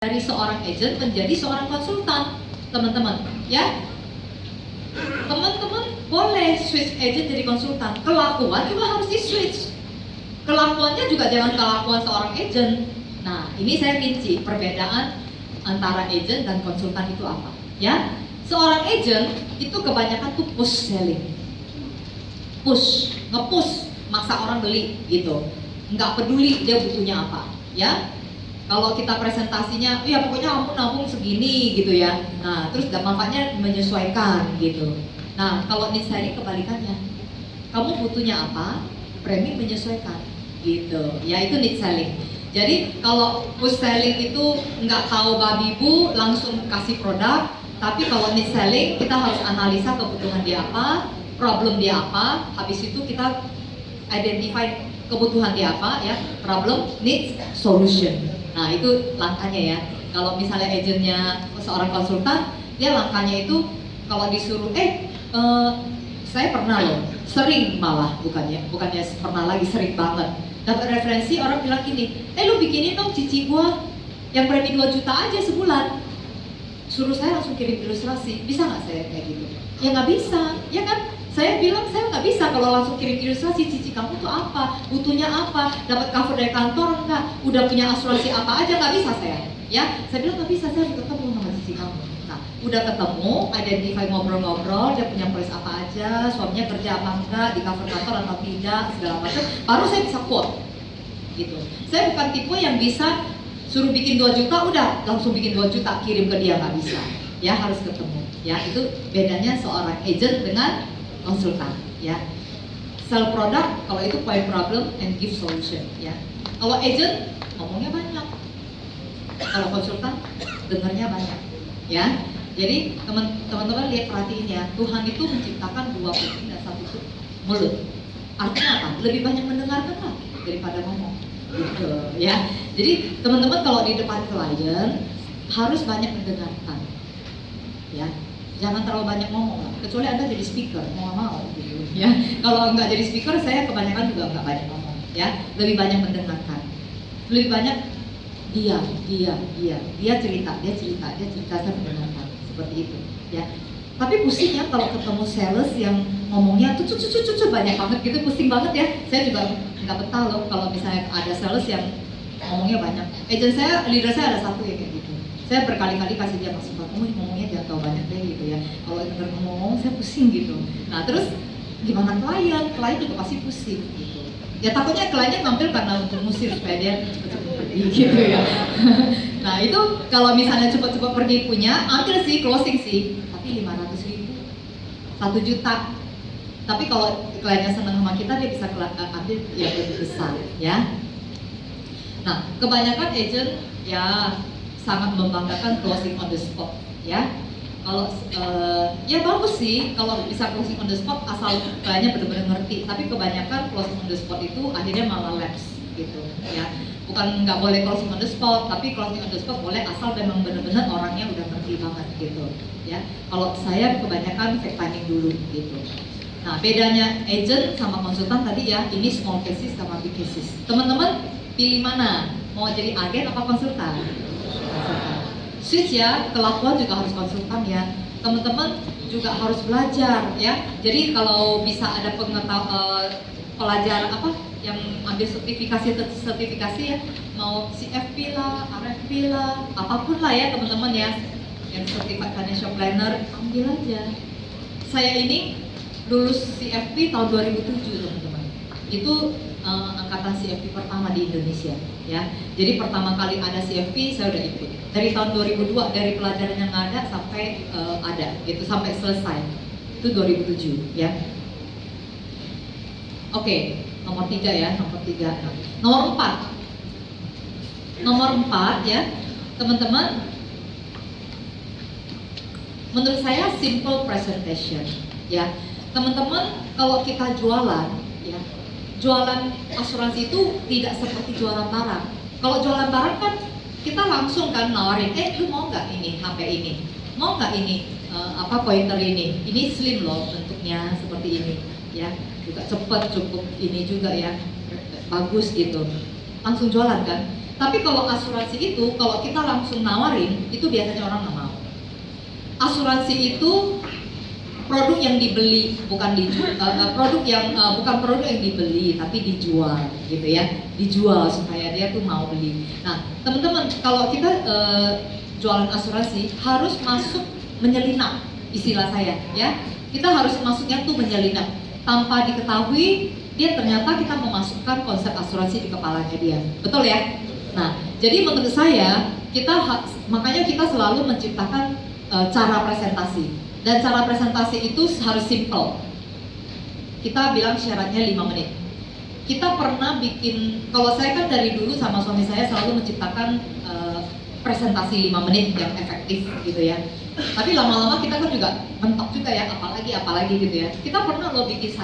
dari seorang agent menjadi seorang konsultan, teman-teman, ya. Teman-teman boleh switch agent jadi konsultan. Kelakuan juga harus di switch. Kelakuannya juga jangan kelakuan seorang agent. Nah, ini saya rinci perbedaan antara agent dan konsultan itu apa, ya. Seorang agent itu kebanyakan tuh push selling, nge-push, maksa orang beli gitu. Nggak peduli dia butuhnya apa, ya. Kalau kita presentasinya, ya pokoknya kamu nabung segini gitu ya. Nah, terus manfaatnya menyesuaikan gitu. Nah, kalau need selling kebalikannya. Kamu butuhnya apa, premi menyesuaikan gitu. Ya itu need selling. Jadi kalau push selling itu nggak tahu babi bu, langsung kasih produk. Tapi kalau need selling kita harus analisa kebutuhan dia apa, problem dia apa. Habis itu kita identify kebutuhan dia apa ya, problem, needs, solution. Nah itu langkahnya ya. Kalau misalnya agentnya seorang konsultan, dia langkahnya itu kalau disuruh, saya pernah loh, sering malah bukannya pernah lagi, sering banget dapat referensi orang bilang gini, lu bikinin dong cici gua yang premi 2 juta aja sebulan. Suruh saya langsung kirim ilustrasi, bisa nggak saya kayak gitu? Ya nggak bisa, ya kan? Saya bilang saya nggak bisa kalau langsung kirim ilustrasi. Cici kamu tuh apa, butuhnya apa, dapat cover dari kantor enggak, udah punya asuransi apa aja, nggak bisa saya. Ya, saya bilang nggak bisa, saya harus ketemu sama cici kamu. Nah, udah ketemu, identify, ngobrol-ngobrol, dia punya polis apa aja, suaminya kerja apa enggak, di cover kantor atau tidak, segala macam, baru saya bisa quote. Gitu. Saya bukan tipe yang bisa suruh bikin 2 juta, udah langsung bikin 2 juta kirim ke dia, nggak bisa. Ya harus ketemu. Ya itu bedanya seorang agent dengan konsultan. Ya sell product, kalau itu point problem and give solution. Ya kalau agent ngomongnya banyak, kalau konsultan dengarnya banyak. Ya jadi teman-teman lihat, perhatiin ya, Tuhan itu menciptakan 2 kuping dan 1 mulut. Artinya apa? Lebih banyak mendengarkan lah daripada ngomong. Gitu, ya. Jadi teman-teman kalau di depan klien harus banyak mendengarkan, ya. Jangan terlalu banyak ngomong lah. Kecuali Anda jadi speaker, mau gitu, ya. Kalau nggak jadi speaker, saya kebanyakan juga nggak banyak ngomong, ya. Lebih banyak mendengarkan, lebih banyak dia cerita, saya mendengarkan, seperti itu, ya. Tapi pusingnya kalau ketemu sales yang ngomongnya tuh banyak banget gitu, pusing banget ya. Saya juga nggak betah loh kalau misalnya ada sales yang ngomongnya banyak. Agent saya, leader saya ada satu ya kayak gitu. Saya berkali-kali kasih dia masukan, kamu ngomongnya jangan terlalu banyak deh gitu ya. Kalau denger ngomong saya pusing gitu. Nah terus gimana klien juga pasti pusing gitu. Ya takutnya kliennya tampil karena untuk musir supaya dia cepet-cepet pergi gitu ya. Nah itu kalau misalnya cepet-cepet pergi punya, ambil sih, closing sih, tapi 500.000, 1 juta. Tapi kalau kliennya senang sama kita, dia bisa ambil yang lebih besar, ya. Nah, kebanyakan agent ya sangat membanggakan closing on the spot, ya. Kalau ya bagus sih kalau bisa closing on the spot asal kliennya benar-benar ngerti. Tapi kebanyakan closing on the spot itu akhirnya malah lapse, gitu, ya. Bukan nggak boleh closing on the spot, tapi closing on the spot boleh asal memang benar-benar orangnya udah ngerti banget, gitu, ya. Kalau saya kebanyakan fact finding dulu, gitu. Nah, bedanya agent sama konsultan tadi ya, ini small cases sama big cases. Teman-teman pilih mana? Mau jadi agen apa konsultan? Konsultan. Switch ya, kelakuan juga harus konsultan ya. Teman-teman juga harus belajar ya. Jadi kalau bisa ada pelajar apa yang ambil sertifikasi ya, mau CFP lah, RFP lah, apapun lah ya teman-teman ya. Yang certified financial planner, ambil aja. Saya ini lulus CFP tahun 2007 teman-teman. Itu angkatan CFP pertama di Indonesia, ya. Jadi pertama kali ada CFP saya udah ikut. Dari tahun 2002, dari pelajaran yang ada sampai ada, gitu, sampai selesai. Itu 2007, ya. Oke, nomor 3 ya, nomor 3. Nomor 4. Nomor 4 ya, teman-teman. Menurut saya simple presentation, ya. Teman-teman kalau kita jualan, ya, jualan asuransi itu tidak seperti jualan barang. Kalau jualan barang kan kita langsung kan nawarin, lu mau nggak ini HP ini, mau nggak ini pointer ini slim loh bentuknya seperti ini, ya, juga cepat, cukup ini juga ya, bagus gitu, langsung jualan kan. Tapi kalau asuransi itu, kalau kita langsung nawarin, itu biasanya orang nggak mau. Asuransi itu produk yang dibeli, bukan bukan produk yang dibeli, tapi dijual, gitu ya, dijual supaya dia tuh mau beli. Nah, teman-teman, kalau kita jualan asuransi harus masuk menyelinap, istilah saya, ya, kita harus masuknya tuh menyelinap, tanpa diketahui dia ternyata kita memasukkan konsep asuransi di kepalanya dia, betul ya? Nah, jadi menurut saya makanya kita selalu menciptakan cara presentasi, dan cara presentasi itu harus simple. Kita bilang syaratnya 5 menit. Kita pernah bikin, kalau saya kan dari dulu sama suami saya selalu menciptakan presentasi 5 menit yang efektif gitu ya. Tapi lama-lama kita kan juga mentok juga ya, apalagi gitu ya. Kita pernah loh bikin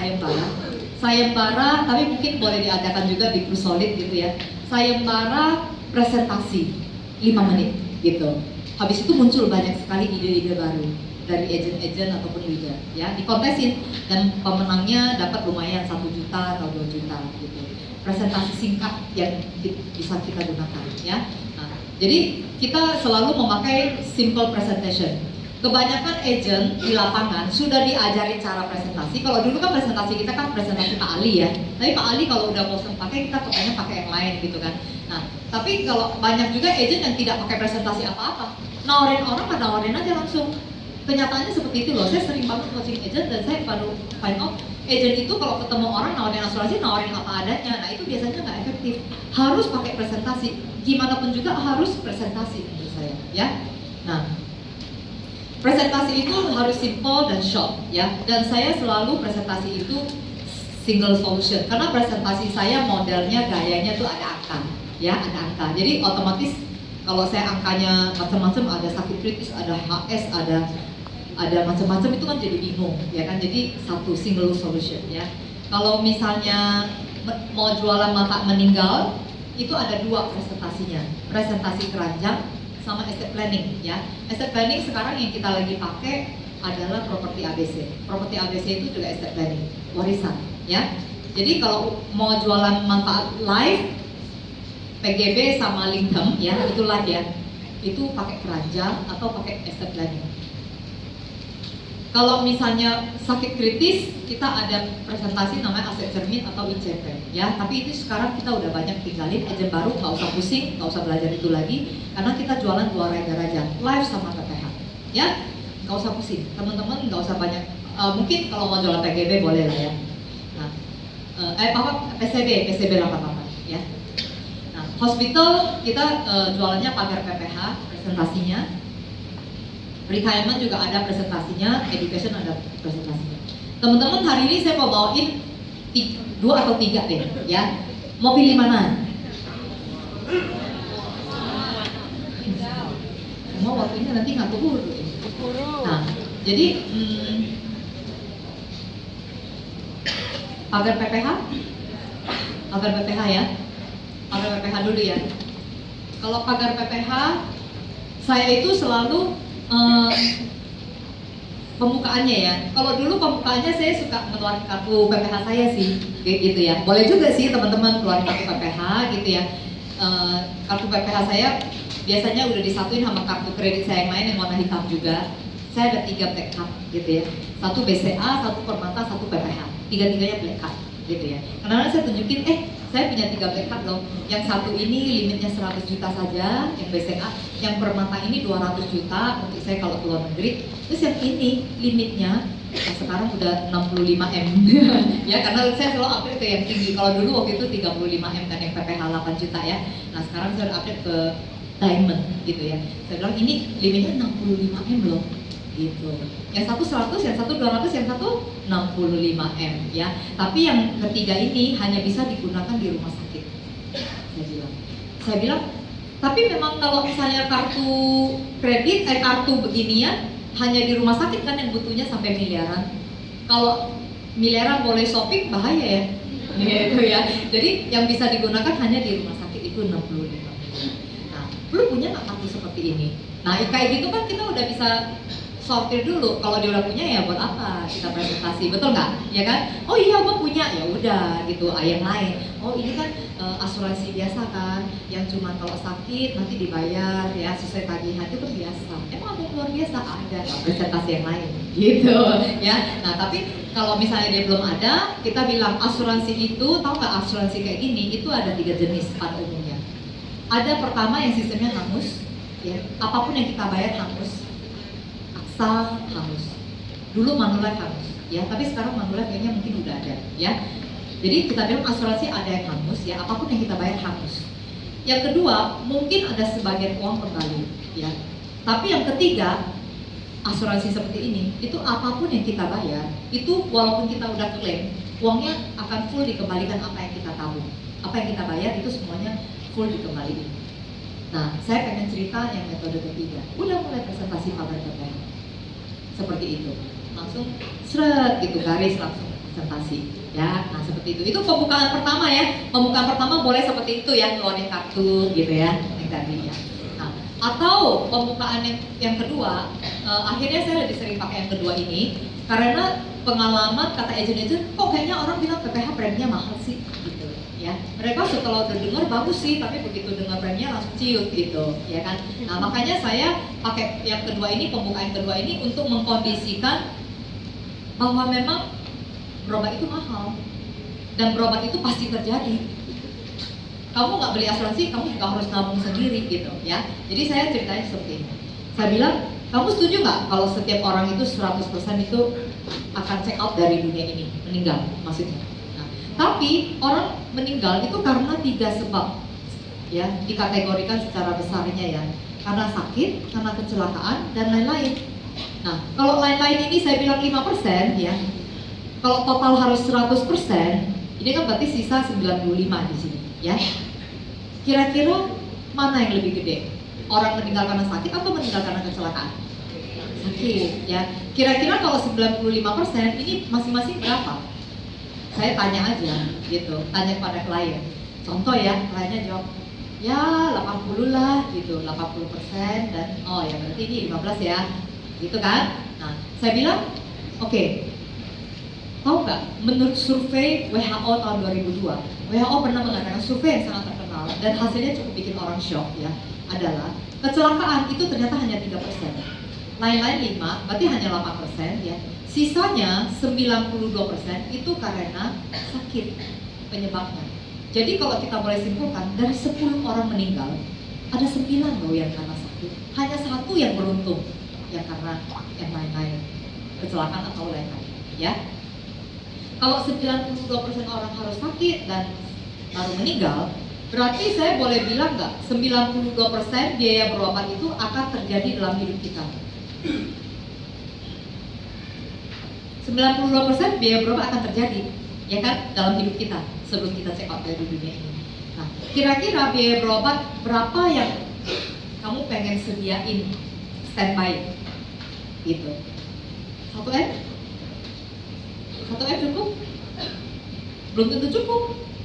sayembara, tapi mungkin boleh diadakan juga di Prusolid gitu ya. Sayembara presentasi 5 menit gitu. Habis itu muncul banyak sekali ide-ide baru dari agent-agent ataupun leader ya, dikontesin, dan pemenangnya dapat lumayan 1 juta atau 2 juta gitu. Presentasi singkat yang bisa kita gunakan ya. Nah, jadi kita selalu memakai simple presentation. Kebanyakan agent di lapangan sudah diajarin cara presentasi. Kalau dulu kan presentasi kita kan presentasi Pak Ali ya. Tapi Pak Ali kalau udah bosan pakai, kita kepengen pakai yang lain gitu kan. Nah, tapi kalau banyak juga agent yang tidak pakai presentasi apa-apa. Nawarin orang, nawarin aja langsung. Kenyataannya seperti itu loh. Saya sering banget coaching agent dan saya baru find out agent itu kalau ketemu orang nawarin asuransi, nawarin apa adanya. Nah, itu biasanya nggak efektif. Harus pakai presentasi. Gimana pun juga harus presentasi menurut saya ya. Nah, presentasi itu harus simple dan short ya, dan saya selalu presentasi itu single solution karena presentasi saya modelnya gayanya tuh ada angka ya, ada angka. Jadi otomatis kalau saya angkanya macam-macam, ada sakit kritis, ada HS, ada macam-macam, itu kan jadi bingung ya kan. Jadi satu single solution ya. Kalau misalnya mau jualan manfaat meninggal, itu ada 2 presentasinya, presentasi keranjang sama estate planning ya. Estate planning sekarang yang kita lagi pakai adalah properti ABC. Properti ABC itu juga estate planning, warisan ya. Jadi kalau mau jualan manfaat life, PGB sama Linkem ya, itu life ya. Itu pakai keranjang atau pakai estate planning. Kalau misalnya sakit kritis, kita ada presentasi namanya aset cermin atau ICP ya. Tapi itu sekarang kita udah banyak tinggalin, agent baru nggak usah pusing, nggak usah belajar itu lagi, karena kita jualan 2 rider aja, live sama PPH ya. Nggak usah pusing, teman-teman nggak usah banyak. Mungkin kalau mau jualan PGB boleh lah ya. Nah, PCB 88 ya. Nah, hospital kita jualannya pagar PPH presentasinya. Retirement juga ada presentasinya, education ada presentasinya. Teman-teman, hari ini saya mau bawain 2 atau 3 deh ya. Mau pilih mana? Semua waktunya nanti nggak keburu. Nah, jadi pagar PPH ya. Pagar PPH dulu ya. Kalau pagar PPH, saya itu selalu pembukaannya ya. Kalau dulu pembukaannya saya suka ngeluarin kartu PPH saya sih, gitu ya. Boleh juga sih teman-teman keluarin kartu PPH gitu ya. Kartu PPH saya biasanya udah disatuin sama kartu kredit saya yang lain yang warna hitam juga. Saya ada 3 black card gitu ya. 1 BCA, 1 Permata, 1 PPH. 3-tiganya black card gitu ya. Karena saya tunjukin, saya punya 3 black card loh. Yang satu ini limitnya 100 juta saja, yang BCA. Yang Permata ini 200 juta untuk saya kalau keluar negeri. Terus yang ini limitnya sekarang udah 65M ya, karena saya selalu update ke yang tinggi. Kalau dulu waktu itu 35M kan yang PPH 8 juta ya. Nah sekarang saya udah update ke diamond gitu ya. Saya bilang ini limitnya 65M loh gitu. Yang satu 100, yang satu 200, yang satu 65M ya. Tapi yang ketiga ini hanya bisa digunakan di rumah sakit. Saya bilang tapi memang kalau misalnya kartu kredit, kartu beginian hanya di rumah sakit kan yang butuhnya sampai miliaran. Kalau miliaran boleh shopping bahaya ya, gitu ya. Jadi yang bisa digunakan hanya di rumah sakit itu 65. Nah, lu punya nggak kartu seperti ini? Nah, kayak gitu kan kita udah bisa sortir dulu. Kalau dia udah punya ya buat apa kita presentasi, betul nggak? Ya kan? Oh iya, gue punya, ya udah gitu. Yang lain, oh ini kan asuransi biasa kan, yang cuma kalau sakit nanti dibayar ya sesuai tagihan, itu kan biasa. Emang ada yang luar biasa? Ada presentasi yang lain, gitu ya. Nah tapi kalau misalnya dia belum ada, kita bilang asuransi itu, tahu nggak asuransi kayak gini? Itu ada 3 jenis pada umumnya. Ada pertama yang sistemnya hangus, ya, apapun yang kita bayar hangus, aksa hangus. Dulu Manulife hangus, ya, tapi sekarang Manulife kayaknya mungkin udah ada, ya. Jadi kita bilang asuransi ada yang hangus, ya, apapun yang kita bayar hangus. Yang kedua, mungkin ada sebagian uang kembali, ya. Tapi yang ketiga, asuransi seperti ini, itu apapun yang kita bayar, itu walaupun kita udah klaim, uangnya akan full dikembalikan apa yang kita tabung, apa yang kita bayar itu semuanya full dikembalikan. Nah, saya pengen cerita yang metode ketiga. Udah mulai presentasi pamer PPH. Seperti itu. Langsung seret gitu, garis langsung presentasi. Ya, nah seperti itu. Itu pembukaan pertama ya. Pembukaan pertama boleh seperti itu ya, ngeluarin kartu gitu ya, yang tadi ya. Nah, atau pembukaan yang kedua, akhirnya saya lebih sering pakai yang kedua ini karena pengalaman kata agent-agent, kok kayaknya orang bilang PPH preminya mahal sih gitu. Ya, mereka setelah udah dengar bagus sih, tapi begitu dengar preminya langsung ciut gitu, ya kan? Nah makanya saya pakai yang kedua ini, pembukaan kedua ini untuk mengkondisikan bahwa memang berobat itu mahal dan berobat itu pasti terjadi. Kamu nggak beli asuransi, kamu juga harus nabung sendiri gitu, ya. Jadi saya ceritanya seperti ini. Saya bilang, kamu setuju nggak kalau setiap orang itu 100% itu akan check out dari dunia ini, meninggal maksudnya? Tapi orang meninggal itu karena 3 sebab, ya, dikategorikan secara besarnya ya, karena sakit, karena kecelakaan, dan lain-lain. Nah, kalau lain-lain ini saya bilang 5%, ya, kalau total harus 100%, ini kan berarti sisa 95 di sini, ya. Kira-kira mana yang lebih gede? Orang meninggal karena sakit atau meninggal karena kecelakaan? Sakit, ya. Kira-kira kalau 95% ini masing-masing berapa? Saya tanya aja gitu, tanya pada klien. Contoh ya, kliennya jawab, ya 80 lah gitu, 80% dan oh ya berarti ini 15 ya, gitu kan? Nah, saya bilang, oke, tahu nggak? Menurut survei WHO tahun 2002, WHO pernah mengadakan survei yang sangat terkenal dan hasilnya cukup bikin orang shock ya, adalah kecelakaan itu ternyata hanya 3%, lain-lain 5, berarti hanya 8% ya. Sisanya 92% itu karena sakit penyebabnya. Jadi kalau kita boleh simpulkan, dari 10 orang meninggal, ada 9 loh yang karena sakit. Hanya 1 yang beruntung, yang karena yang lain-lain, kecelakaan atau lain-lain. Ya, kalau 92% orang harus sakit dan baru meninggal, berarti saya boleh bilang nggak, 92% biaya berobat itu akan terjadi dalam hidup kita. 92% biaya berobat akan terjadi, ya kan, dalam hidup kita sebelum kita check out dari dunia ini. Nah, kira-kira biaya berobat berapa yang kamu pengen sediain standby gitu? 1M? 1M cukup? Belum tentu cukup,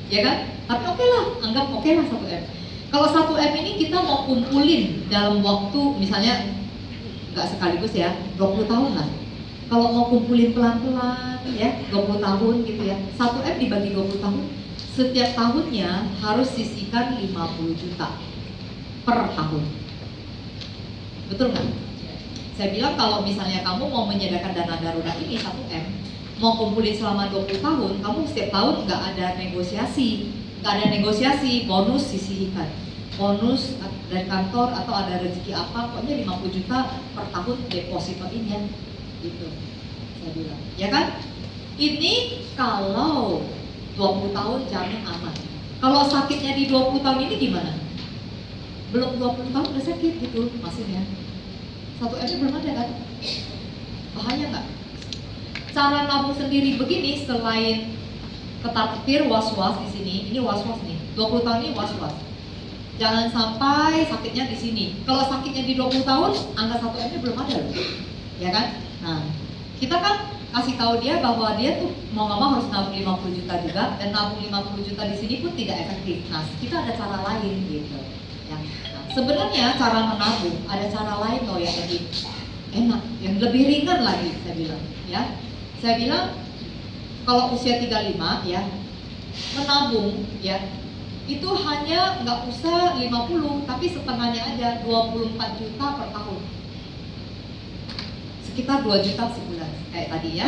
ya kan? Tapi oke lah, anggap oke lah 1M. Kalau 1M ini kita mau kumpulin dalam waktu misalnya nggak sekaligus ya, 20 tahun lah. Kalau mau kumpulin pelan-pelan ya, 20 tahun gitu ya, 1M dibagi 20 tahun, setiap tahunnya harus sisihkan 50 juta per tahun. Betul nggak? Saya bilang kalau misalnya kamu mau menyediakan dana darurat ini 1M, mau kumpulin selama 20 tahun, kamu setiap tahun nggak ada negosiasi, bonus sisihkan. Bonus dari kantor atau ada rezeki apa, pokoknya 50 juta per tahun deposito ini ya. Gitu, saya bilang, ya kan? Ini kalau 20 tahun jamin aman. Kalau sakitnya di 20 tahun ini gimana? Belum 20 tahun udah sakit gitu, maksudnya 1M belum ada kan? Bahaya nggak? Cara nabung sendiri begini, selain ketar-ketir was-was di sini, ini was-was nih, 20 tahun ini was-was. Jangan sampai sakitnya di sini. Kalau sakitnya di 20 tahun, angka 1M-nya belum ada loh, ya kan? Nah, kita kan kasih tahu dia bahwa dia tuh mau nggak mau harus nabung 50 juta juga, dan nabung 50 juta di sini pun tidak efektif. Nah, kita ada cara lain gitu. Ya. Nah, sebenarnya cara menabung ada cara lain loh ya, jadi enak, yang lebih ringan lagi saya bilang ya. Saya bilang kalau usia 35 ya, menabung ya, itu hanya nggak usah 50, tapi setengahnya aja 24 juta per tahun. Sekitar 2 juta sebulan kayak tadi ya,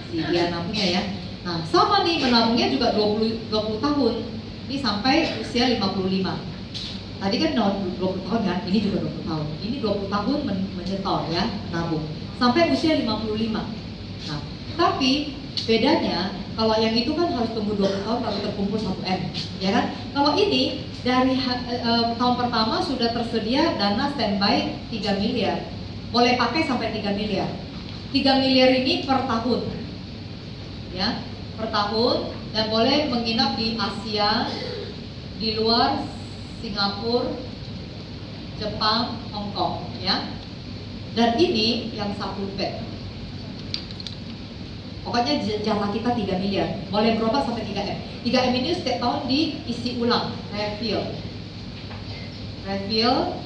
si Diana punya ya. Nah, sama nih menabungnya juga 20 tahun. Ini sampai usia 55. Tadi kan 20 tahun kan, ini juga 20 tahun. Ini 20 tahun menyetor ya, menabung. Sampai usia 55. Nah, tapi bedanya kalau yang itu kan harus tunggu 20 tahun baru terkumpul 1 M, ya kan? Kalau ini dari tahun pertama sudah tersedia dana standby 3 miliar. Boleh pakai sampai 3 miliar. 3 miliar ini per tahun. Ya, per tahun, dan boleh menginap di Asia, di luar Singapura, Jepang, Hong Kong ya. Dan ini yang 1 bed. Pokoknya jatah kita 3 miliar, boleh berubah sampai 3M. 3M ini setiap tahun diisi ulang, refill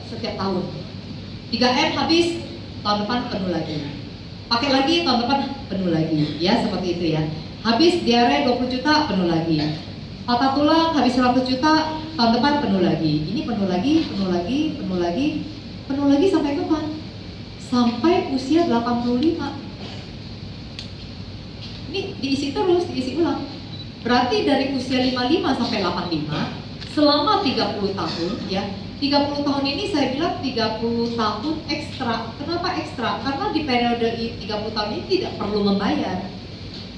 setiap tahun. 3M habis, tahun depan penuh lagi. Pakai lagi, tahun depan penuh lagi. Ya, seperti itu ya. Habis diare 20 juta, penuh lagi. Patah tulang habis 100 juta, tahun depan penuh lagi. Ini penuh lagi, penuh lagi, penuh lagi, penuh lagi sampai kapan? Sampai usia 85. Ini diisi terus, diisi ulang. Berarti dari usia 55 sampai 85 selama 30 tahun ya. 30 tahun ini saya bilang 30 tahun ekstra. Kenapa ekstra? Karena di periode 30 tahun ini tidak perlu membayar.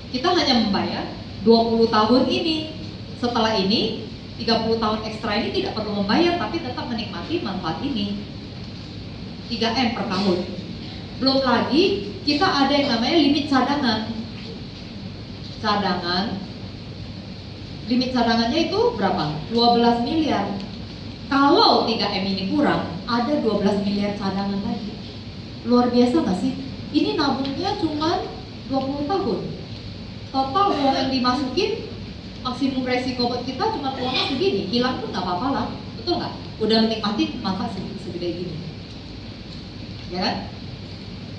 Kita hanya membayar 20 tahun ini. Setelah ini 30 tahun ekstra ini tidak perlu membayar, tapi tetap menikmati manfaat ini. 3M per tahun. Belum lagi kita ada yang namanya limit cadangan. Limit cadangannya itu berapa? 12 miliar. Kalau 3M ini kurang, ada 12 miliar cadangan lagi. Luar biasa nggak sih? Ini nabungnya cuma 20 tahun. Total uang yang dimasukin, maksimum resiko buat kita cuma uangnya segini. Hilang pun nggak apa-apa lah, betul nggak? Udah menikmati manfaat segede gini, ya kan?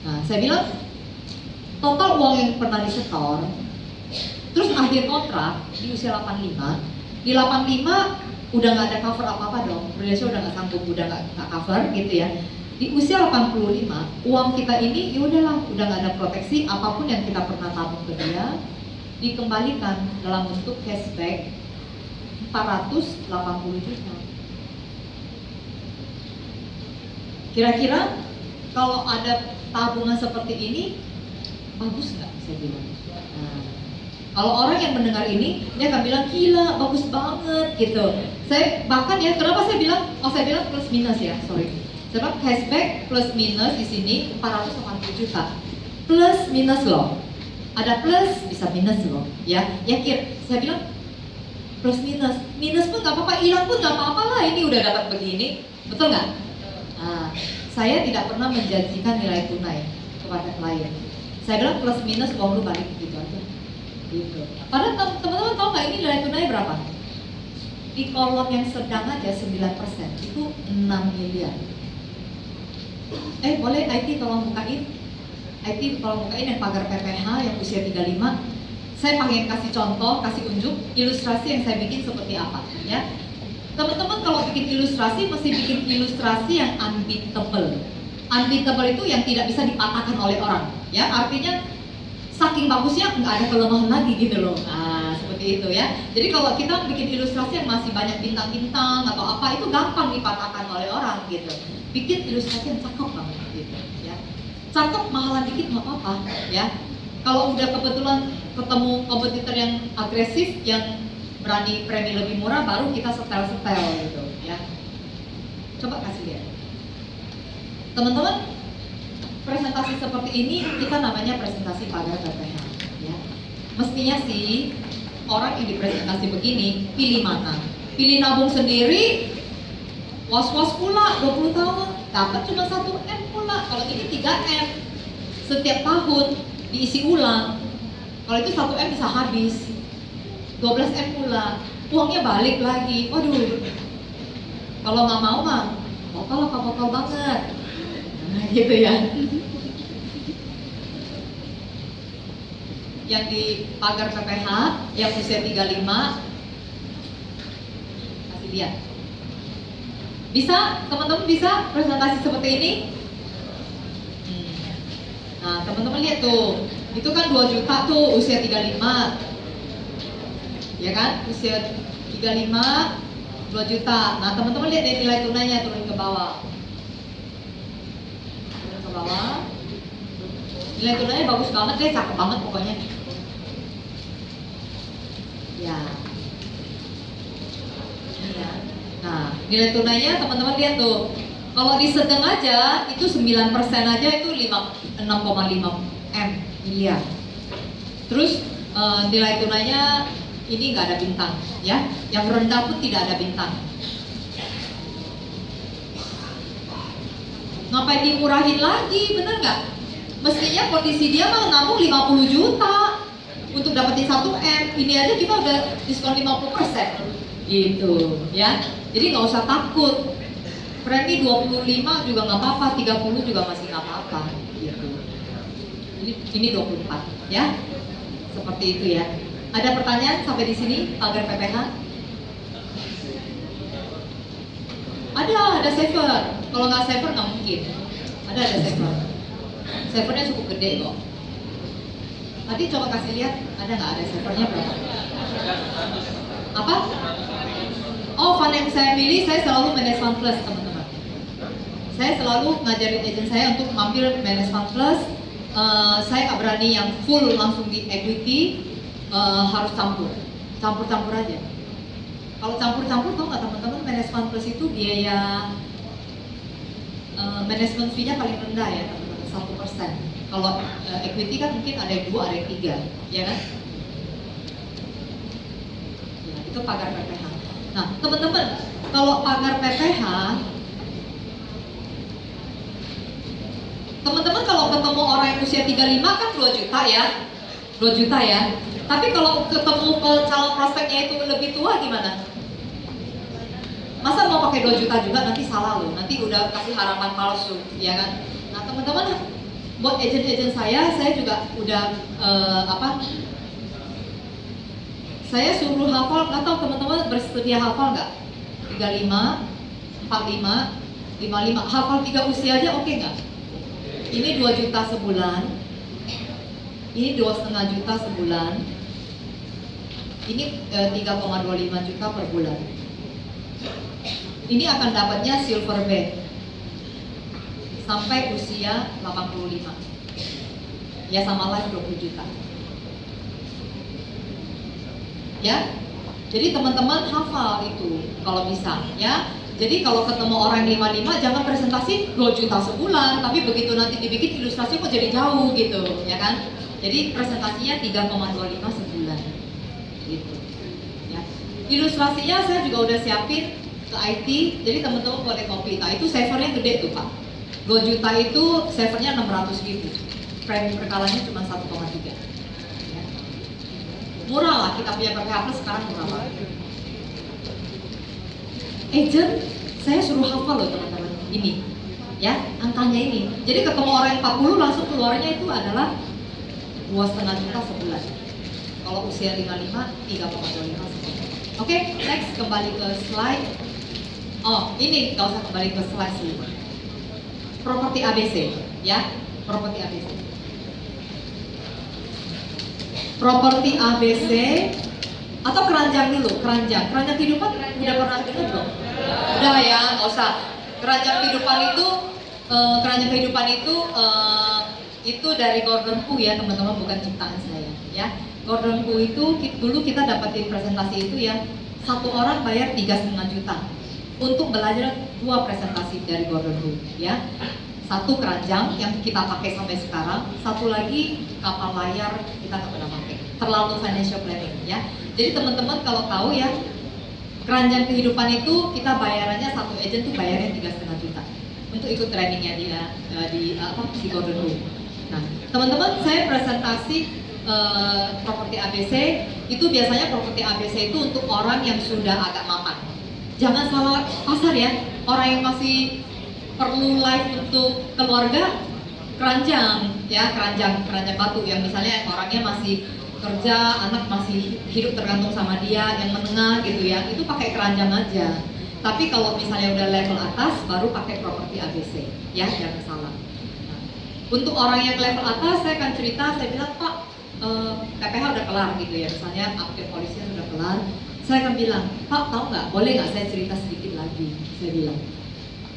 Nah, saya bilang total uang yang pernah disetor, terus akhir kontrak di usia 85, di 85 udah nggak ada cover apa-apa dong, Indonesia udah nggak sanggup, udah nggak cover gitu ya. Di usia 85, uang kita ini ya udahlah, udah nggak ada proteksi, apapun yang kita pernah tabung ke dia dikembalikan dalam bentuk cashback 480 juta. Kira-kira kalau ada tabungan seperti ini bagus nggak, saya bilang. Nah, kalau orang yang mendengar ini, dia akan bilang gila, bagus banget gitu. Saya bahkan ya, kenapa saya bilang? Saya bilang plus minus ya, sorry. Sebab cashback plus minus di sini 480 juta. Plus minus loh. Ada plus bisa minus loh, ya. Saya bilang plus minus pun nggak apa-apa, hilang pun nggak apa-apa lah. Ini udah dapat begini, betul nggak? Nah, saya tidak pernah menjanjikan nilai tunai kepada klien. Saya bilang plus minus uang lu balik gitu aja. Gitu. Padahal teman-teman tahu nggak ini nilai tunai berapa? Di kolom yang sedang aja 9%, itu 6 miliar. Boleh IT tolong bukain? IT tolong bukain yang pagar PPH yang usia 35. Saya pengen kasih contoh, kasih unjuk ilustrasi yang saya bikin seperti apa ya. Teman-teman kalau bikin ilustrasi mesti bikin ilustrasi yang unbeatable. Unbeatable itu yang tidak bisa dipatahkan oleh orang ya. Artinya saking bagusnya nggak ada kelemahan lagi gitu loh. Nah, seperti itu ya. Jadi kalau kita bikin ilustrasi yang masih banyak bintang-bintang atau apa, itu gampang dipatahkan oleh orang gitu. Bikin ilustrasi yang cakep banget gitu ya. Cakep mahalan dikit nggak apa-apa ya. Kalau udah kebetulan ketemu kompetitor yang agresif, yang berani premi lebih murah, baru kita setel-setel gitu ya. Coba kasih lihat. Teman-teman, presentasi seperti ini kita namanya presentasi pagar PPH ya. Mestinya sih orang yang dipresentasi begini pilih mana? Pilih nabung sendiri, was-was pula 20 tahun, dapat cuma 1M pula. Kalau ini 3M setiap tahun diisi ulang. Kalau itu 1M bisa habis, 12M pula, uangnya balik lagi. Waduh, kalau nggak mau mah botol banget. Nah, gitu ya. yang di pagar PPH yang usia 35, kasih lihat. Bisa, teman-teman bisa presentasi seperti ini? Nah, teman-teman lihat tuh, itu kan 2 juta tuh usia 35, ya kan? Usia 35, 2 juta. Nah, teman-teman lihat deh nilai tunainya, turun ke bawah. Turun ke bawah. Nilai tunainya bagus banget deh, cakep banget pokoknya. Ya. Ini ya. Nah, nilai tunainya teman-teman lihat tuh. Kalau di sedang aja itu 9% aja itu 6,5 miliar. Terus nilai tunainya ini nggak ada bintang, ya. Yang rendah pun tidak ada bintang. Ngapain dimurahin lagi, bener nggak? Mestinya kondisi dia mah nabung 50 juta untuk dapetin 1 M. Ini aja kita udah diskon 50%, gitu, ya. Jadi nggak usah takut. Premi 25 juga nggak apa-apa, 30 juga masih nggak apa-apa, gitu. Ini 24, ya. Seperti itu ya. Ada pertanyaan sampai di sini pagar PPH? Ada saver. Kalau nggak saver nggak mungkin. Ada saver. Savernya cukup gede kok. Tadi coba kasih lihat, ada nggak ada savernya berapa? Apa? Oh, fund yang saya pilih, saya selalu manage fund plus, teman-teman. Saya selalu ngajarin agent saya untuk ngambil manage fund plus. Saya nggak berani yang full langsung di equity, harus campur aja. Kalau campur tau nggak teman-teman, manage fund plus itu biaya management fee-nya paling rendah ya teman-teman, 1%. Kalau equity kan mungkin ada yang 2, ada yang 3, ya kan? Ya, itu pagar PPH. Nah teman-teman, kalau pagar PPH, teman-teman kalau ketemu orang yang usia 35 kan 2 juta ya, 2 juta ya. Tapi kalau ketemu calon prospeknya itu lebih tua gimana? Masa mau pakai 2 juta juga, nanti salah loh, nanti udah kasih harapan palsu, ya kan? Nah teman-teman, buat agent-agent saya juga udah saya suruh hafal, nggak tahu teman-teman bersedia hafal nggak? 35, 45, 55, hafal 3 usia aja oke nggak? Ini 2 juta sebulan, ini 2,5 juta sebulan, ini 3,25 juta per bulan. Ini akan dapatnya silver band sampai usia 85, ya sama life 20 juta. Ya, jadi teman-teman hafal itu kalau bisa, ya. Jadi kalau ketemu orang 55 jangan presentasi 2 juta sebulan, tapi begitu nanti dibikin ilustrasi kok jadi jauh gitu, ya kan? Jadi presentasinya 3,25 sebulan, gitu. Ya. Ilustrasinya saya juga udah siapin ke IT, jadi teman-teman boleh copy. Nah itu savernya gede tuh Pak, 2 juta itu savernya 600.000, premi perkalanya cuma 1,3. Ya. Murah lah, kita punya PPH Plus sekarang murah banget. Agent, saya suruh hafal loh teman-teman, ini ya, angkanya ini. Jadi ketemu orang yang 40 langsung keluarnya itu adalah 2,5 juta sebulan. Kalau usia 55, 3,25 sebulan. Oke, next kembali ke slide. Oh, ini nggak usah kembali ke slide sih. Properti ABC, ya, properti ABC. Properti ABC atau keranjang dulu, keranjang kehidupan udah pernah dengar belum? Udah ya, nggak usah. Keranjang kehidupan itu dari Gordon Pu ya teman-teman, bukan ciptaan saya ya. Gordon Pu itu dulu kita dapetin presentasi itu ya, 1 orang bayar 3,5 juta untuk belajar 2 presentasi dari Gordon Pu ya. 1 keranjang yang kita pakai sampai sekarang, 1 lagi kapal layar kita nggak pernah pakai, terlalu financial planning ya. Jadi teman-teman kalau tahu ya, keranjang kehidupan itu kita bayarannya 1 agent tuh bayarnya 3,5 juta untuk ikut trainingnya di Gordon Pu. Nah teman-teman, saya presentasi properti ABC itu biasanya properti ABC itu untuk orang yang sudah agak mapan. Jangan salah pasar ya, orang yang masih perlu life untuk keluarga keranjang ya, keranjang batu yang misalnya orangnya masih kerja, anak masih hidup tergantung sama dia, yang menengah gitu ya, itu pakai keranjang aja. Tapi kalau misalnya udah level atas, baru pakai properti ABC ya, jangan salah. Nah, untuk orang yang level atas, saya akan cerita, saya bilang Pak, PPH udah kelar gitu ya, misalnya update polisi sudah kelar, saya akan bilang, Pak tahu nggak, boleh nggak saya cerita sedikit lagi, saya bilang.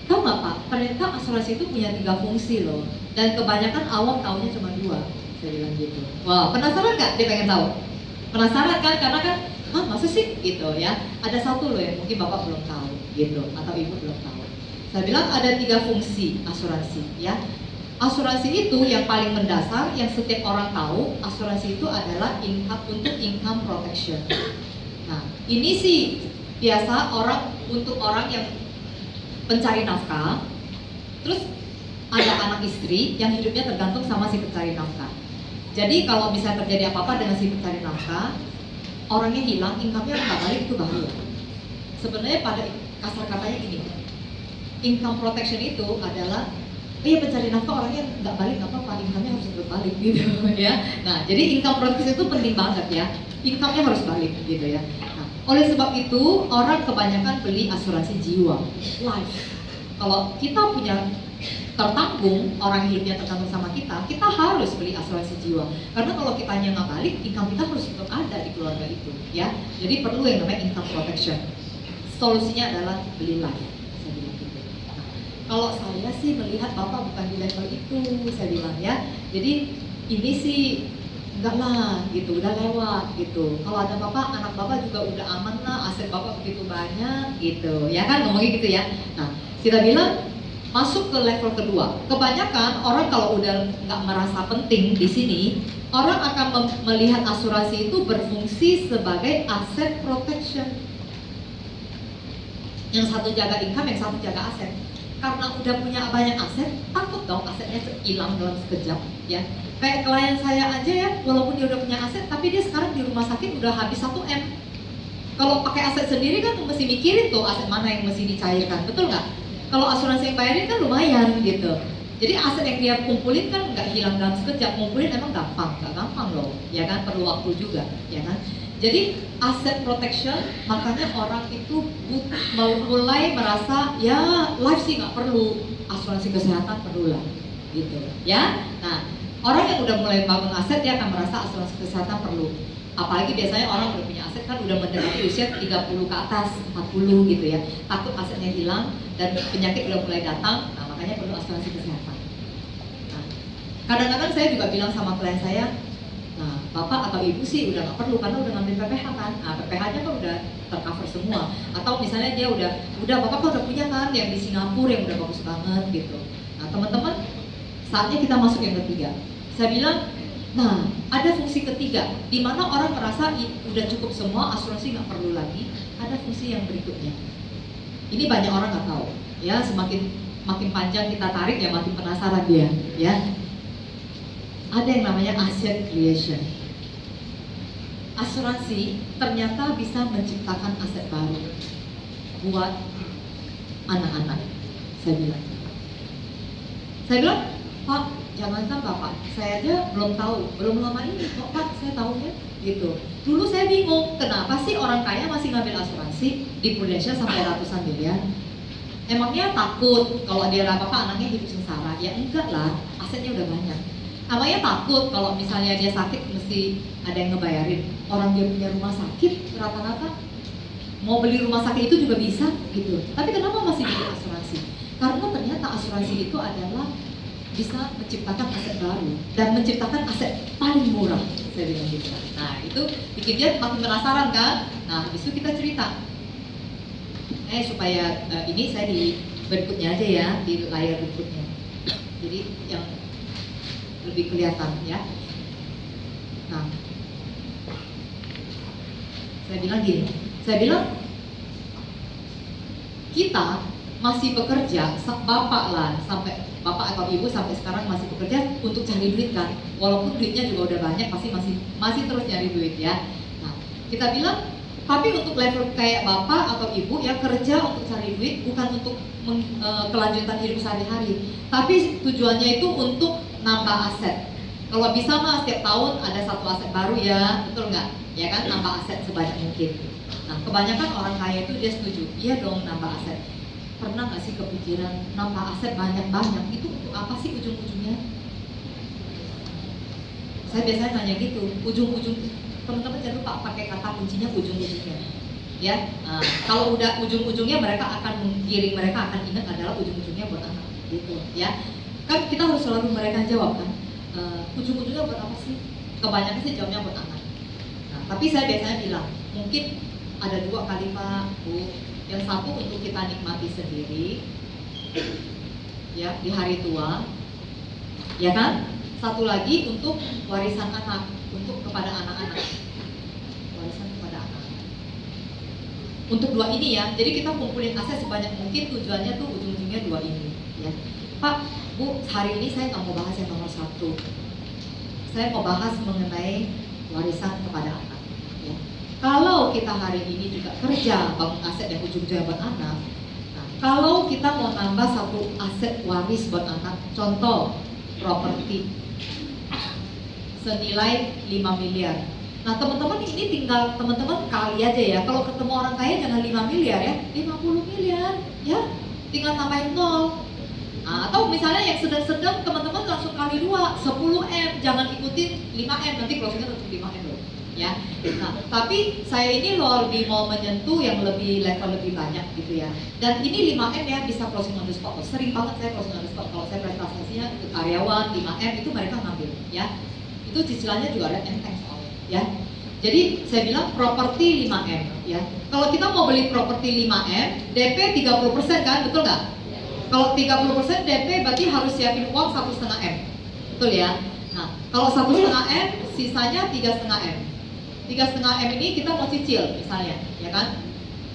Tahu nggak Pak, ternyata asuransi itu punya 3 fungsi loh, dan kebanyakan awam taunya cuma 2, saya bilang gitu. Wah, penasaran nggak? Dia pengen tahu. Penasaran kan? Karena kan, masa sih gitu ya? Ada satu loh yang mungkin Bapak belum tahu gitu, atau Ibu belum tahu. Saya bilang ada 3 fungsi asuransi ya. Asuransi itu yang paling mendasar, yang setiap orang tahu, asuransi itu adalah untuk income protection. Nah, ini sih biasa untuk orang yang pencari nafkah, terus ada anak istri yang hidupnya tergantung sama si pencari nafkah. Jadi kalau misalnya terjadi apa-apa dengan si pencari nafkah, orangnya hilang, income-nya nggak balik, itu bahaya. Sebenarnya pada kasar katanya gini, income protection itu adalah pencari nafkah orangnya nggak balik nggak apa-apa, income-nya harus tetap balik gitu ya. Nah, jadi income protection itu penting banget ya, income-nya harus balik gitu ya. Oleh sebab itu, orang kebanyakan beli asuransi jiwa, life. Kalau kita punya tertanggung, orang hidupnya tertanggung sama kita harus beli asuransi jiwa. Karena kalau kita nggak balik, income kita harus tetap ada di keluarga itu, ya. Jadi perlu yang namanya income protection. Solusinya adalah beli life. Saya bilang gitu. Nah, kalau saya sih melihat Bapak bukan di level itu, saya bilang ya. Jadi ini sih enggak lah gitu, udah lewat gitu. Kalau ada Bapak, anak Bapak juga udah aman lah, aset Bapak begitu banyak gitu, ya kan ngomongnya gitu ya. Nah, kita bilang masuk ke level kedua. Kebanyakan orang kalau udah nggak merasa penting di sini, orang akan melihat asuransi itu berfungsi sebagai aset protection. Yang satu jaga income, yang satu jaga aset. Karena udah punya banyak aset, takut dong asetnya hilang dalam sekejap, ya. Kayak klien saya aja ya, walaupun dia udah punya aset, tapi dia sekarang di rumah sakit udah habis 1M. Kalau pakai aset sendiri kan mesti mikirin tuh aset mana yang mesti dicairkan, betul nggak? Kalau asuransi yang bayarin kan lumayan gitu. Jadi aset yang dia kumpulin kan nggak hilang dalam sekejap, ngumpulin emang gampang, nggak gampang loh, ya kan, perlu waktu juga, ya kan. Jadi aset protection, makanya orang itu mulai merasa ya life sih nggak perlu, asuransi kesehatan perlu lah, gitu, ya. Nah, orang yang udah mulai bangun aset dia akan merasa asuransi kesehatan perlu. Apalagi biasanya orang udah punya aset kan udah mendekati usia 30 ke atas, 40 gitu ya. Takut asetnya hilang dan penyakit udah mulai datang, nah makanya perlu asuransi kesehatan. Nah, kadang-kadang saya juga bilang sama klien saya, nah Bapak atau Ibu sih udah nggak perlu karena udah ngambil PPH kan. Nah, PPH-nya kan udah tercover semua. Atau misalnya dia udah Bapak kan udah punya kan yang di Singapura yang udah bagus banget gitu. Nah, teman-teman, saatnya kita masuk yang ketiga. Saya bilang, nah ada fungsi ketiga, di mana orang merasa udah cukup semua, asuransi nggak perlu lagi. Ada fungsi yang berikutnya. Ini banyak orang nggak tahu, ya. Makin panjang kita tarik ya makin penasaran dia, ya. Ada yang namanya asset creation. Asuransi ternyata bisa menciptakan aset baru buat anak-anak. Saya bilang, Pak, jangankan Bapak, saya aja belum tahu, belum lama ini kok Pak saya tahunya gitu. Dulu saya bingung, kenapa sih orang kaya masih ngambil asuransi di Prudential sampai ratusan miliar? Emangnya takut kalau dia apa-apa anaknya hidup sengsara? Ya enggak lah, asetnya udah banyak. Emangnya takut kalau misalnya dia sakit mesti ada yang ngebayarin? Orang dia punya rumah sakit rata-rata mau beli rumah sakit itu juga bisa gitu. Tapi kenapa masih bikin asuransi? Karena ternyata asuransi itu adalah bisa menciptakan aset baru dan menciptakan aset paling murah, saya bilang gitu. Nah itu bikin dia makin penasaran kan. Nah habis itu kita cerita supaya ini saya di berikutnya aja ya, di layar berikutnya, jadi yang lebih kelihatan ya. Nah saya bilang kita masih bekerja, Bapak lah, sampai Bapak atau Ibu sampai sekarang masih bekerja untuk cari duit kan, walaupun duitnya juga udah banyak, pasti masih terus nyari duit ya. Nah, kita bilang, tapi untuk level kayak Bapak atau Ibu yang kerja untuk cari duit, bukan untuk kelanjutan hidup sehari-hari, tapi tujuannya itu untuk nambah aset. Kalau bisa mah setiap tahun ada satu aset baru ya, betul nggak? Ya kan, nambah aset sebanyak mungkin. Nah, kebanyakan orang kaya itu dia setuju, iya dong nambah aset. Pernah nggak sih kepikiran nambah aset banyak-banyak itu untuk apa sih ujung-ujungnya? Saya biasanya nanya gitu, ujung-ujung, teman-teman jangan lupa pakai kata kuncinya ujung-ujungnya. Ya, kalau udah ujung-ujungnya mereka akan menggiring, mereka akan ingat adalah ujung-ujungnya buat anak, gitu ya. Kan kita harus selalu mereka jawab kan, ujung-ujungnya buat apa sih? Kebanyakan sih jawabnya buat anak. Nah, tapi saya biasanya bilang, mungkin ada dua kali Pak, Bu. Yang satu untuk kita nikmati sendiri, ya di hari tua, ya kan? Satu lagi untuk warisan anak, untuk kepada anak-anak, warisan kepada anak-anak. Untuk dua ini ya, jadi kita kumpulin aset sebanyak mungkin, tujuannya tuh ujung-ujungnya dua ini, ya. Pak, Bu, hari ini saya nggak mau bahas yang nomor satu. Saya mau bahas mengenai warisan kepada anak. Ya. Kalau kita hari ini juga kerja bangun aset yang ujung-ujungnya buat anak, nah, kalau kita mau nambah satu aset waris buat anak, contoh properti senilai 5 miliar. Nah teman-teman ini tinggal teman-teman kali aja ya. Kalau ketemu orang kaya jangan 5 miliar ya, 50 miliar ya, tinggal tambahin 0. Nah, atau misalnya yang sedang-sedang teman-teman langsung kali 2, 10M, jangan ikutin 5M, nanti closingnya tetap 5M loh ya. Nah, tapi saya ini loh lebih mau menyentuh yang lebih level lebih banyak gitu ya. Dan ini 5M ya, bisa closing on the spot. Sering banget saya closing on the spot. Kalau saya presentasinya ke karyawan 5M itu mereka ngambil ya. Itu cicilannya juga ada enteng soalnya ya. Jadi saya bilang properti 5M ya. Kalau kita mau beli properti 5M, DP 30% kan, betul nggak? Kalau 30% DP berarti harus siapin uang 1,5 M, betul ya? Nah, kalau 1,5 M, sisanya 3,5 M. 3,5 M ini kita mau cicil misalnya, ya kan?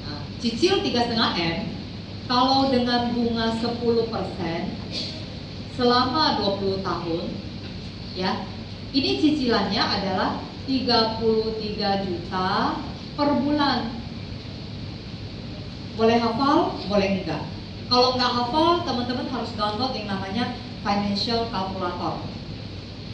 Nah, cicil 3,5 M, kalau dengan bunga 10% selama 20 tahun, ya, ini cicilannya adalah 33 juta per bulan. Boleh hafal, boleh enggak. Kalau nggak hafal, teman-teman harus download yang namanya Financial Calculator.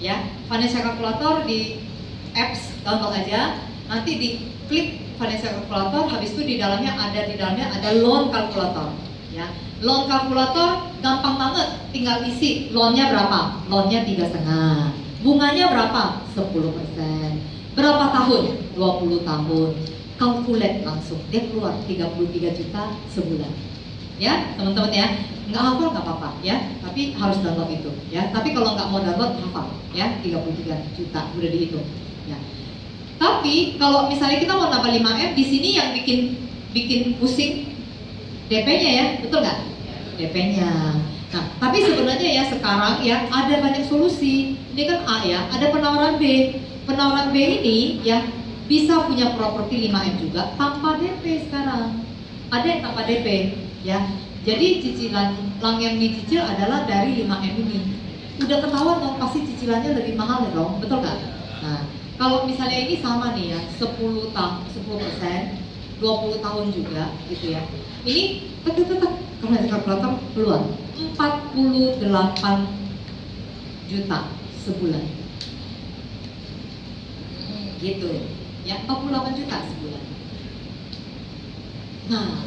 Ya, Financial Calculator di apps, download aja. Nanti diklik Financial Calculator, habis itu di dalamnya ada loan calculator. Ya, loan calculator gampang banget, tinggal isi loannya berapa? Loannya 3,5. Bunganya berapa? 10%. Berapa tahun? 20 tahun. Calculate langsung, dia keluar 33 juta sebulan. Ya teman-teman ya, nggak hafal nggak apa-apa ya, tapi harus download itu ya. Tapi kalau nggak mau download hafal ya, 33 juta udah dihitung ya. Tapi kalau misalnya kita mau nambah 5M, di sini yang bikin pusing DP-nya ya, betul nggak? DP-nya. Nah tapi sebenarnya ya sekarang ya ada banyak solusi. Ini kan A ya, ada penawaran B. Penawaran B ini ya bisa punya properti 5M juga tanpa DP sekarang. Ada yang tanpa DP ya. Jadi cicilan yang dicicil adalah dari 5M ini. Udah ketahuan dong, pasti cicilannya lebih mahal ya dong, betul nggak? Nah, kalau misalnya ini sama nih ya, 10%, 20 tahun juga gitu ya. Ini tetap kalau kalkulator keluar 48 juta sebulan. Gitu. Ya, 48 juta sebulan. Nah,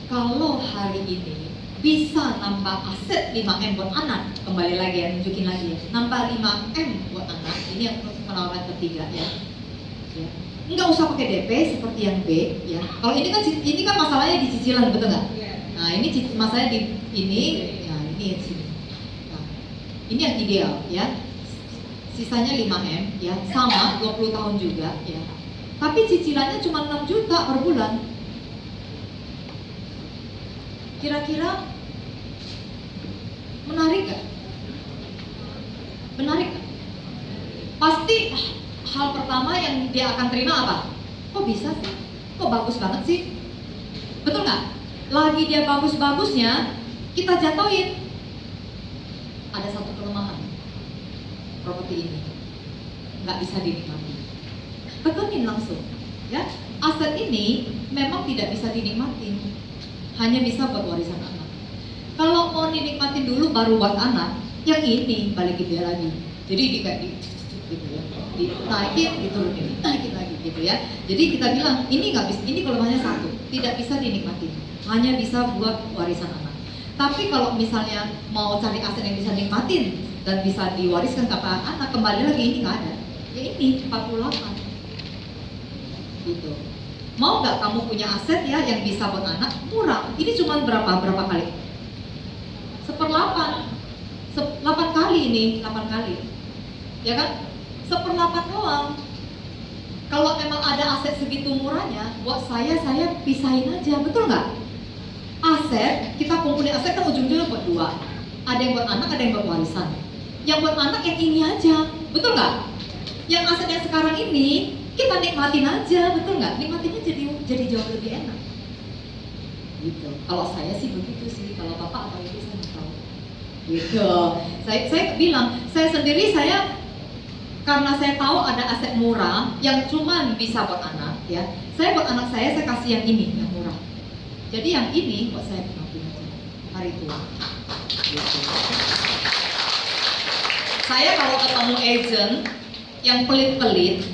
kalau hari ini bisa nambah aset 5M buat anak, kembali lagi ya, nunjukin lagi ya, nambah 5M buat anak, ini yang penawaran ketiga ya. Nggak usah pakai DP seperti yang B ya. Kalau ini kan masalahnya di cicilan, betul nggak? Nah ini masalahnya di ini, ya ini yang sini. Nah, ini yang ideal ya. Sisanya 5M ya, sama 20 tahun juga ya. Tapi cicilannya cuma 6 juta per bulan. Kira-kira menarik gak? Menarik gak? Pasti hal pertama yang dia akan terima apa? Kok bisa sih? Kok bagus banget sih? Betul nggak? Lagi dia bagus-bagusnya, kita jatuhin. Ada satu kelemahan properti ini, nggak bisa dinikmati. Tekenin langsung, ya. Aset ini memang tidak bisa dinikmati, hanya bisa buat warisan anak. Kalau mau dinikmatin dulu baru buat anak, yang ini balikin dia lagi. Jadi kayak gitu ya, dinaikin, diturunin, naikin lagi gitu ya. Jadi kita bilang ini nggak bisa, ini kelemahannya satu, tidak bisa dinikmati, hanya bisa buat warisan anak. Tapi kalau misalnya mau cari aset yang bisa nikmatin dan bisa diwariskan ke anak, kembali lagi ini nggak ada. Ya ini 48 gitu. Mau nggak kamu punya aset ya yang bisa buat anak murah? Ini cuma berapa kali? 1/8, 8 kali ini, 8 kali, ya kan? 1/8 doang. Kalau memang ada aset segitu murahnya, buat saya pisahin aja, betul nggak? Aset, kita kumpulin aset kan ujung-ujungnya buat dua. Ada yang buat anak, ada yang buat warisan. Yang buat anak yang ini aja, betul nggak? Yang aset yang sekarang ini, kita nikmatin aja, betul nggak? Nikmatinnya jadi jauh lebih enak. Gitu. Kalau saya sih begitu sih, kalau bapak atau ibu saya nggak tahu. Gitu. Saya bilang, saya sendiri karena saya tahu ada aset murah yang cuma bisa buat anak, ya. Saya buat anak saya kasih yang ini, yang murah. Jadi yang ini buat saya nikmatin aja hari tua. Gitu. Saya kalau ketemu agent yang pelit-pelit,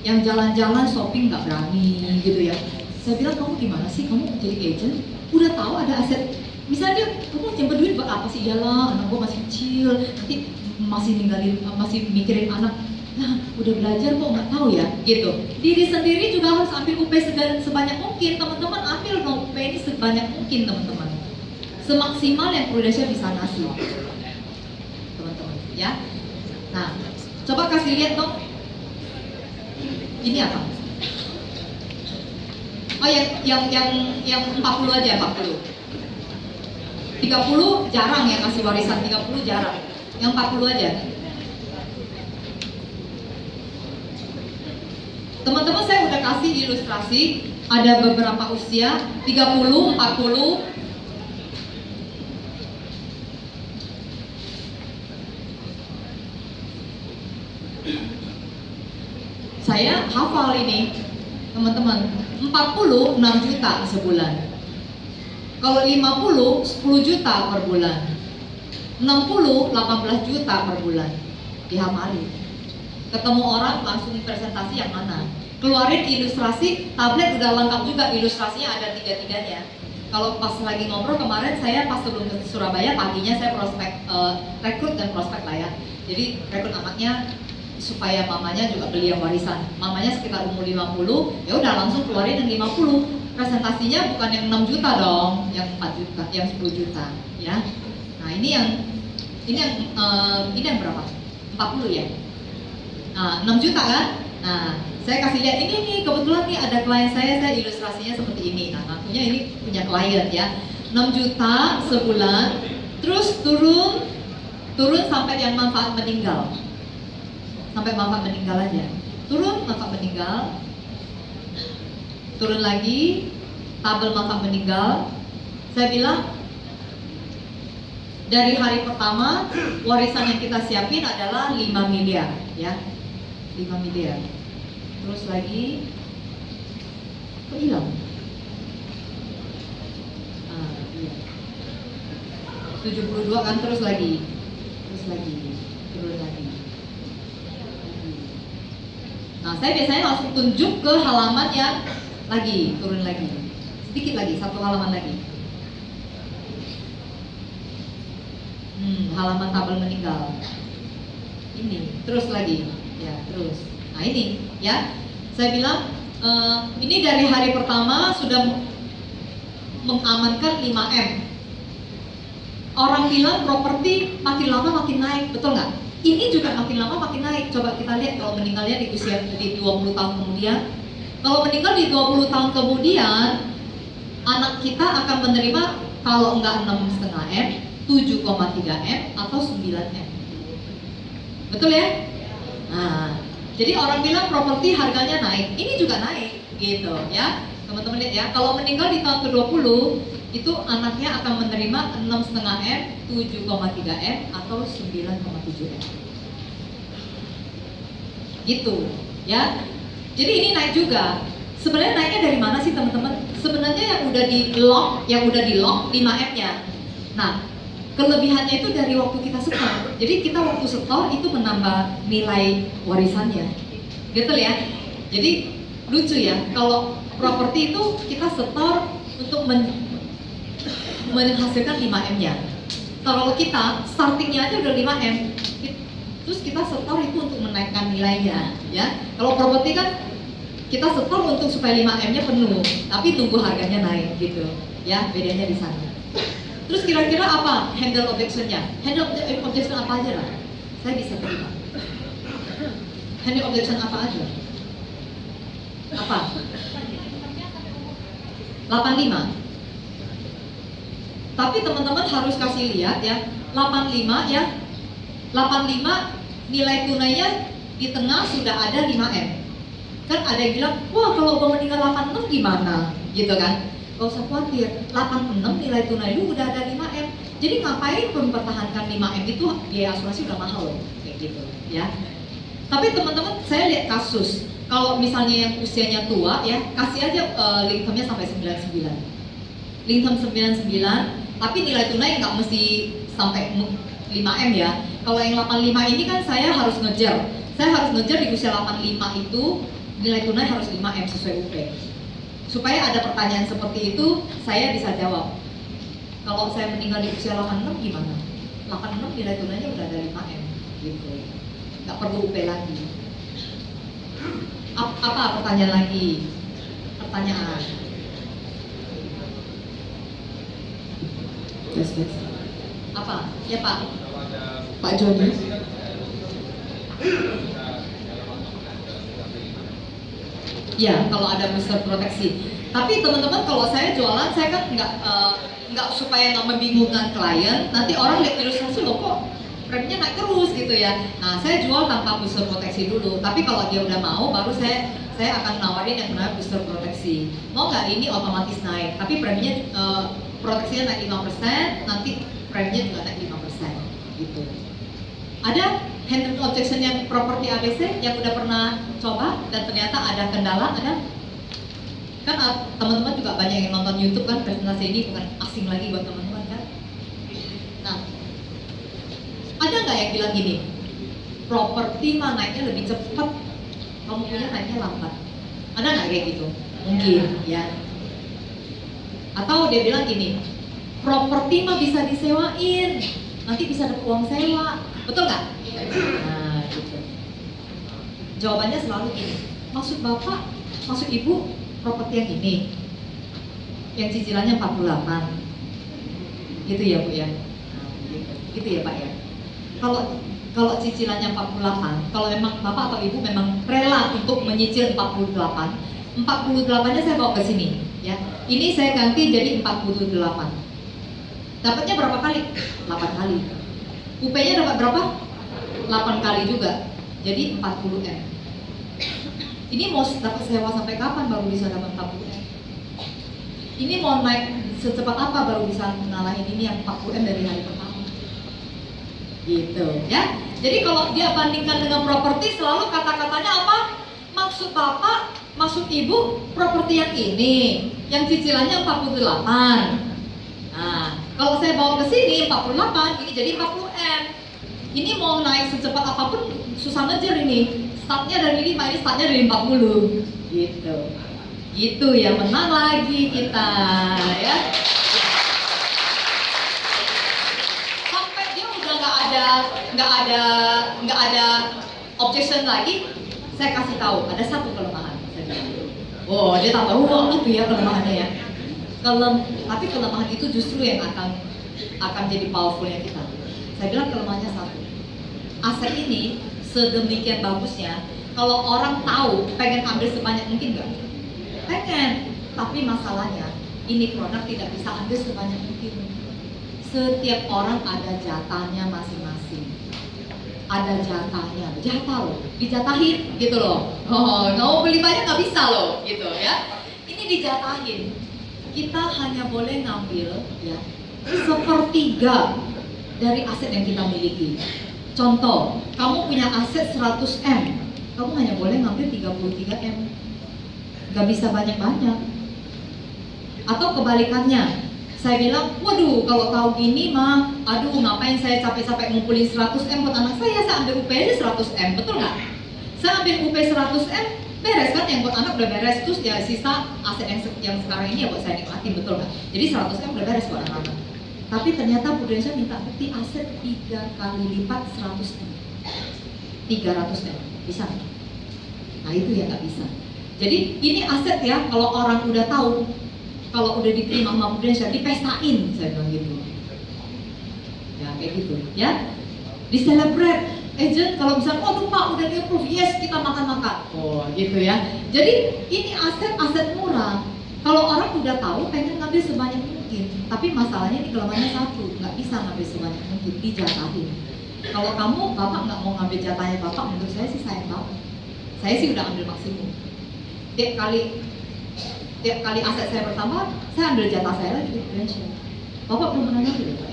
yang jalan-jalan shopping nggak berani, gitu ya. Saya bilang, kamu gimana sih? Kamu jadi agent, udah tahu ada aset. Misalnya kamu nyimpen duit buat apa sih? Iyalah, anak gua masih kecil, nanti masih mikirin anak. Nah, udah belajar kok nggak tahu ya, gitu. Diri sendiri juga harus ambil UP sebanyak mungkin. Teman-teman ambil UP ini sebanyak mungkin, teman-teman. Semaksimal yang Prudential bisa ngasih, teman-teman. Ya. Nah, coba kasih lihat dong. Ini apa? Oh, yang 40 aja, 40. 30 jarang ya kasih warisan, 30 jarang. Yang 40 aja. Teman-teman, saya udah kasih ilustrasi, ada beberapa usia, 30, 40. Saya hafal ini, teman-teman, 40, 6 juta sebulan. Kalau 50, 10 juta per bulan. 60, 18 juta per bulan. Dihafalin. Ketemu orang langsung presentasi yang mana. Keluarin ilustrasi, tablet udah lengkap juga, ilustrasinya ada 3-3-nya. Kalau pas lagi ngobrol kemarin, saya pas sebelum ke Surabaya, paginya saya prospek, rekrut dan prospek lah ya. Jadi rekrut anaknya supaya mamanya juga beli yang warisan. Mamanya sekitar umur 50, ya udah langsung keluarin yang 50. Presentasinya bukan yang 6 juta dong, yang 4 juta, yang 10 juta, ya. Nah, ini yang berapa? 40 ya. Nah, 6 juta kan? Nah, saya kasih lihat ini nih, kebetulan nih ada klien saya ilustrasinya seperti ini. Nah, ngakunya ini punya klien ya. 6 juta sebulan, terus turun sampai yang manfaat meninggal. Sampai manfaat meninggal aja. Turun manfaat meninggal. Turun lagi, tabel manfaat meninggal. Saya bilang dari hari pertama warisan yang kita siapin adalah 5 miliar ya. 5 miliar. Terus lagi kok hilang? Iya. 72 kan, terus lagi. Turun lagi. Nah, saya biasanya langsung tunjuk ke halaman yang lagi, turun lagi. Sedikit lagi, 1 halaman lagi. Halaman tabel meninggal. Ini, terus lagi. Ya, terus. Nah, ini ya. Saya bilang ini dari hari pertama sudah mengamankan 5M. Orang bilang properti makin lama makin naik, betul nggak? Ini juga makin lama makin naik. Coba kita lihat kalau meninggalnya di usia di 20 tahun kemudian. Kalau meninggal di 20 tahun kemudian, anak kita akan menerima kalau enggak 6,5M, 7,3M atau 9M. Betul ya? Nah, jadi orang bilang properti harganya naik, ini juga naik gitu ya. Teman-teman lihat ya, kalau meninggal di tahun ke-20 itu anaknya akan menerima 6,5M, 7,3M atau 9,7M. Gitu ya. Jadi ini naik juga. Sebenarnya naiknya dari mana sih teman-teman? Sebenarnya yang udah di lock 5M-nya. Nah, Kelebihannya itu dari waktu kita setor. Jadi kita waktu setor itu menambah nilai warisannya. Betul ya? Jadi lucu ya, kalau properti itu kita setor untuk menghasilkan 5M-nya. Kalau kita startingnya aja udah 5M, terus kita setor itu untuk menaikkan nilainya, ya. Kalau properti kan kita setor untuk supaya 5M-nya penuh, tapi tunggu harganya naik gitu, ya. Bedanya di sana. Terus kira-kira apa handle objection-nya? Handle objection apa aja lah? Saya bisa terima. Handle objection apa aja? Apa? 85. Tapi teman-teman harus kasih lihat ya, 85 ya. 85 nilai tunainya di tengah sudah ada 5M. Kan ada yang bilang, wah kalau Bang meninggal 86 gimana? Gitu kan? Gak usah khawatir, 86 nilai tunai lu udah ada 5M. Jadi ngapain mempertahankan 5M itu, biaya asuransi udah mahal loh. Kayak gitu ya. Tapi teman-teman, saya lihat kasus, kalau misalnya yang usianya tua ya, kasih aja link termnya sampai 99. Link term 99, tapi nilai tunai nggak mesti sampai 5M ya. Kalau yang 85 ini kan saya harus ngejar. Saya harus ngejar di usia 85 itu nilai tunai harus 5M sesuai UP. Supaya ada pertanyaan seperti itu, saya bisa jawab. Kalau saya meninggal di usia 86 gimana? 86 nilai tunainya udah ada 5M gitu. Nggak perlu UP lagi. Apa pertanyaan lagi? Pertanyaan. Yes. Apa? Ya Pak. Pak Joni. Ya, kalau ada booster proteksi. Tapi teman-teman, kalau saya jualan, saya kan nggak supaya nggak membingungkan klien. Nanti orang lihat ilustrasi loh kok preminya naik terus gitu ya. Nah, saya jual tanpa booster proteksi dulu. Tapi kalau dia udah mau, baru saya akan nawarin yang namanya booster proteksi. Mau nggak ini otomatis naik? Tapi preminya proteksinya naik 5%, nanti preminya juga naik 5% gitu. Ada handle objection yang properti ABC yang udah pernah coba dan ternyata ada kendala, ada? Kan teman-teman juga banyak yang nonton YouTube kan, presentasi ini bukan asing lagi buat teman-teman kan? Nah, ada nggak yang bilang gini, properti mah naiknya lebih cepat, kamu punya naiknya lambat? Ada nggak kayak gitu? Mungkin ya. Atau dia bilang gini, properti mah bisa disewain, nanti bisa dapat uang sewa, betul nggak? Nah, gitu. Jawabannya selalu gini, maksud bapak, maksud ibu, properti yang ini, yang cicilannya 48, gitu ya bu ya? Nah, gitu ya pak ya? Kalau cicilannya 48, kalau memang bapak atau ibu memang rela untuk menyicil 48, 48-nya saya bawa ke sini, ya. Ini saya ganti jadi 48. Dapatnya berapa kali? 8 kali. UP-nya dapat berapa? 8 kali juga. Jadi 40M. Ini mau dapat sewa sampai kapan baru bisa dapat 40M? Ini mau naik secepat apa baru bisa ngalahin ini yang 40M dari hari pertama? Gitu, ya. Jadi kalau dia bandingkan dengan properti, selalu kata-katanya apa? Maksud bapak, maksud ibu, properti yang ini, yang cicilannya 48. Nah, kalau saya bawa ke sini 48, ini jadi 40M. Ini mau naik secepat apapun susah ngejar ini. Startnya dari 5, ini startnya dari 40. Gitu. Gitu ya, menang lagi kita, ya. Sampai dia udah nggak ada objection lagi, saya kasih tahu ada satu kelemahan. Oh, dia tambah uang itu ya kelemahannya ya. Tapi kelemahan itu justru yang akan jadi powerfulnya kita. Saya bilang kelemahannya satu. Aset ini sedemikian bagusnya, kalau orang tahu pengen ambil sebanyak mungkin nggak? Pengen. Tapi masalahnya ini produk tidak bisa ambil sebanyak mungkin. Setiap orang ada jatahnya masing-masing. Ada jatahnya, jatah loh, dijatahin gitu loh. Oh, mau beli banyak nggak bisa loh, gitu ya. Ini dijatahin. Kita hanya boleh ngambil ya 1/3 dari aset yang kita miliki. Contoh, kamu punya aset 100M, kamu hanya boleh ngambil 33M. Gak bisa banyak-banyak. Atau kebalikannya, Saya bilang, waduh kalau tahu gini mah, aduh ngapain saya capek-capek ngumpulin 100M buat anak saya ambil UP aja 100M, betul nggak? Saya ambil UP 100M, beres kan, yang buat anak udah beres, terus ya sisa aset yang sekarang ini ya buat saya nikmatin, betul nggak? Jadi 100M udah beres buat anak-anak. Tapi ternyata Bu Desa minta bukti aset 3 kali lipat 100M. 300M, bisa nggak? Nah itu ya nggak bisa. Jadi ini aset ya, kalau orang udah tahu, kalau udah diterima sama Bu Desa, dipestain, saya bilang gitu. Ya kayak gitu, ya. Di celebrate, agent kalau misalnya, oh Pak udah di approve, yes kita makan-makan. Oh gitu ya. Jadi ini aset murah. Kalau orang udah tahu, pengen ngambil sebanyak mungkin. Tapi masalahnya ini kelemahannya satu, nggak bisa ngambil sebanyak mungkin, dijatahin. Kalau kamu, Bapak nggak mau ngambil jatahnya Bapak, menurut saya sih sayang banget. Saya sih udah ambil maksimum. Tiap kali aset saya bertambah, saya ambil jatah saya lagi di Prudential. Bapak belum pernah ngambil ya Pak?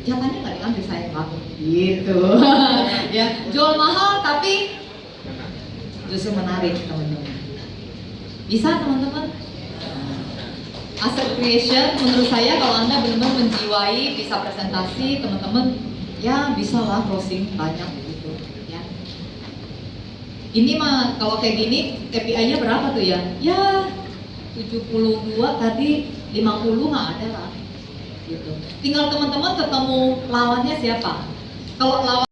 Jatahnya nggak diambil, sayang banget. Gitu. Ya, jual mahal tapi justru menarik teman-teman. Bisa teman-teman? Asset creation menurut saya kalau Anda benar-benar menjiwai, bisa presentasi, teman-teman ya bisa lah closing banyak gitu ya. Ini mah kalau kayak gini KPI-nya berapa tuh ya? Ya 72 tadi 50 nggak ada lah gitu. Tinggal teman-teman ketemu lawannya siapa. Kalau lawan